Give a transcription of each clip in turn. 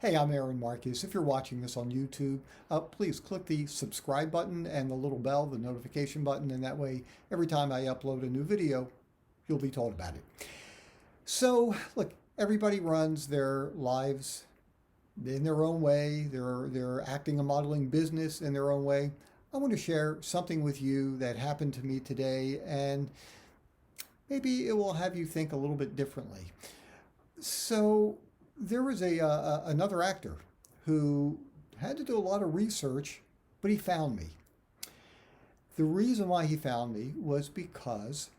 Hey, I'm Aaron Marcus. If you're watching this on YouTube, please click the subscribe button and the little bell, the notification button, and that way every time I upload a new video, you'll be told about it. So, look, everybody runs their lives in their own way. They're acting and modeling business in their own way. I want to share something with you that happened to me today, and maybe it will have you think a little bit differently. So there was another actor who had to do a lot of research, but he found me. The reason why he found me was because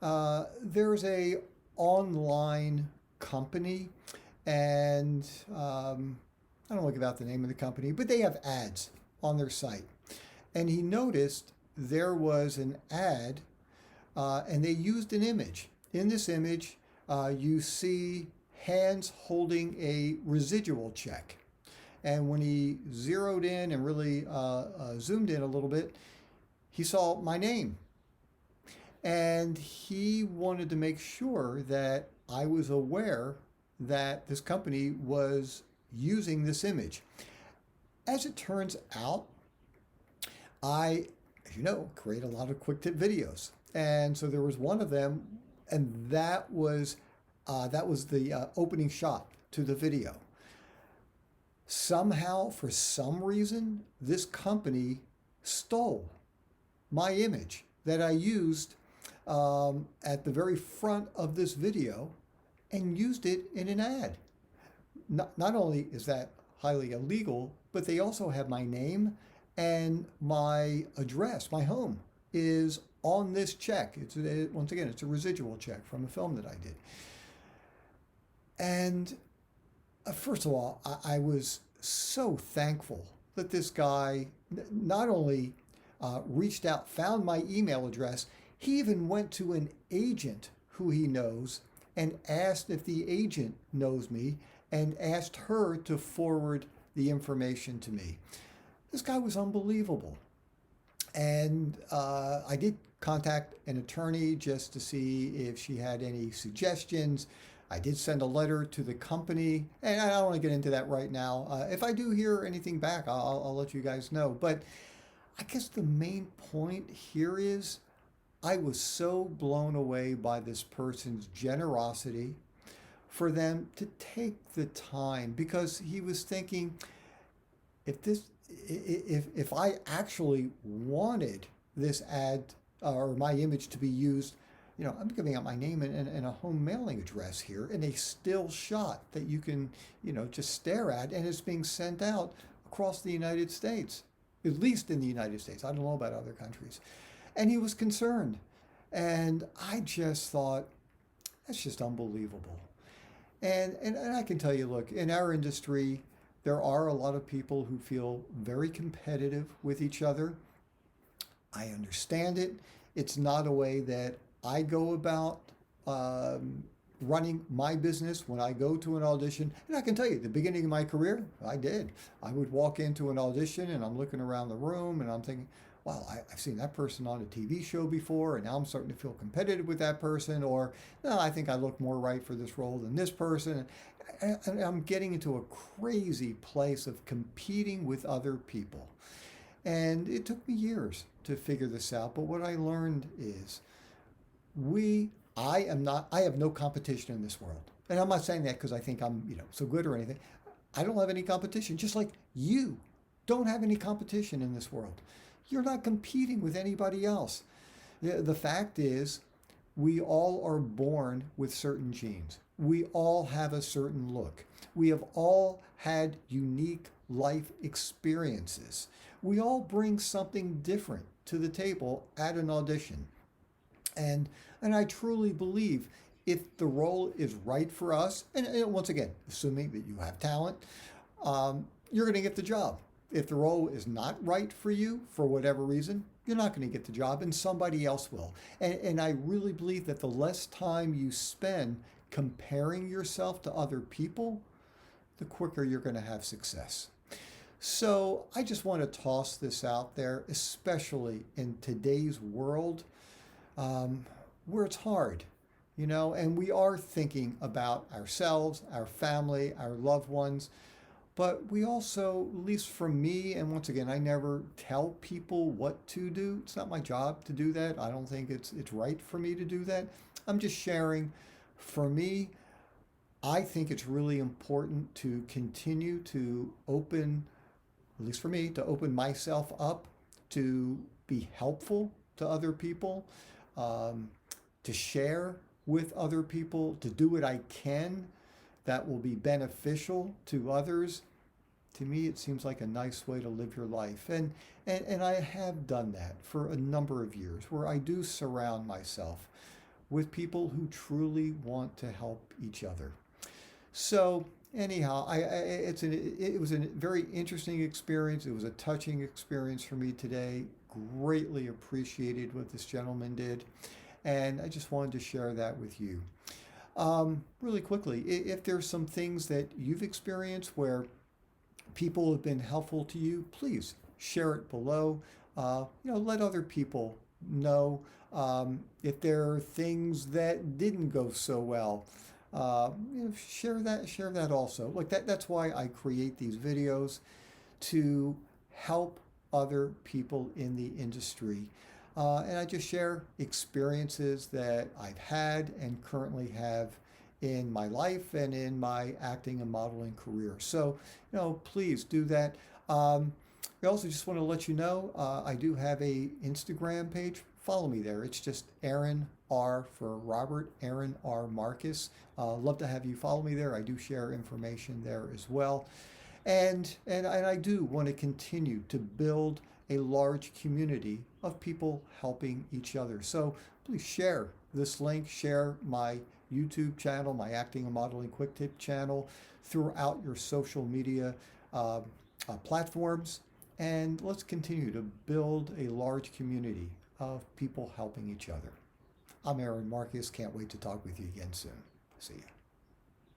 there's a online company, and I don't look about the name of the company, but they have ads on their site, and he noticed there was an ad, and they used an image. In this image, you see hands holding a residual check. And when he zeroed in and really zoomed in a little bit, he saw my name. And he wanted to make sure that I was aware that this company was using this image. As it turns out, I, as you know, create a lot of quick tip videos. And so there was one of them, and that was the opening shot to the video. Somehow, for some reason, this company stole my image that I used at the very front of this video and used it in an ad. Not only is that highly illegal, but they also have my name and my address, my home is on this check. Once again, it's a residual check from a film that I did. And first of all, I was so thankful that this guy not only reached out, found my email address, he even went to an agent who he knows and asked if the agent knows me and asked her to forward the information to me. This guy was unbelievable. And I did contact an attorney just to see if she had any suggestions. I did send a letter to the company, and I don't want to get into that right now. If I do hear anything back, I'll let you guys know. But I guess the main point here is I was so blown away by this person's generosity for them to take the time, because he was thinking, if I actually wanted this ad or my image to be used, I'm giving out my name and a home mailing address here and a still shot that you can, just stare at, and it's being sent out across the United States, at least in the United States. I don't know about other countries. And he was concerned. And I just thought, that's just unbelievable. And I can tell you, look, in our industry, there are a lot of people who feel very competitive with each other. I understand it. It's not a way that I go about running my business when I go to an audition. And I can tell you, at the beginning of my career, I did. I would walk into an audition and I'm looking around the room and I'm thinking, wow, I've seen that person on a TV show before, and now I'm starting to feel competitive with that person. Or, no, I think I look more right for this role than this person. And I'm getting into a crazy place of competing with other people. And it took me years to figure this out. But what I learned is I have no competition in this world. And I'm not saying that because I think I'm, so good or anything. I don't have any competition, just like you don't have any competition in this world. You're not competing with anybody else. The fact is, we all are born with certain genes. We all have a certain look. We have all had unique life experiences. We all bring something different to the table at an audition. And I truly believe if the role is right for us, and once again, assuming that you have talent, you're going to get the job. If the role is not right for you for whatever reason, you're not going to get the job and somebody else will. And I really believe that the less time you spend comparing yourself to other people, the quicker you're going to have success. So I just want to toss this out there, especially in today's world, where it's hard, and we are thinking about ourselves, our family, our loved ones. But we also, at least for me, and once again, I never tell people what to do. It's not my job to do that. I don't think it's right for me to do that. I'm just sharing. For me, I think it's really important to continue to open, at least for me, to open myself up to be helpful to other people, um, to share with other people, to do what I can that will be beneficial to others. To me, it seems like a nice way to live your life. And I have done that for a number of years where I do surround myself with people who truly want to help each other. So anyhow, it was a very interesting experience. It was a touching experience for me today. Greatly appreciated what this gentleman did, and I just wanted to share that with you. Really quickly, if there's some things that you've experienced where people have been helpful to you, please share it below. Let other people know if there are things that didn't go so well. Share that also. Like that's why I create these videos, to help other people in the industry. And I just share experiences that I've had and currently have in my life and in my acting and modeling career. So, please do that. I also just want to let you know I do have a Instagram page. Follow me there. It's just Aaron R for Robert, Aaron R Marcus. Love to have you follow me there. I do share information there as well. And I do want to continue to build a large community of people helping each other. So please share this link, share my YouTube channel, my Acting and Modeling Quick Tip channel throughout your social media platforms. And let's continue to build a large community of people helping each other. I'm Aaron Marcus. Can't wait to talk with you again soon. See ya.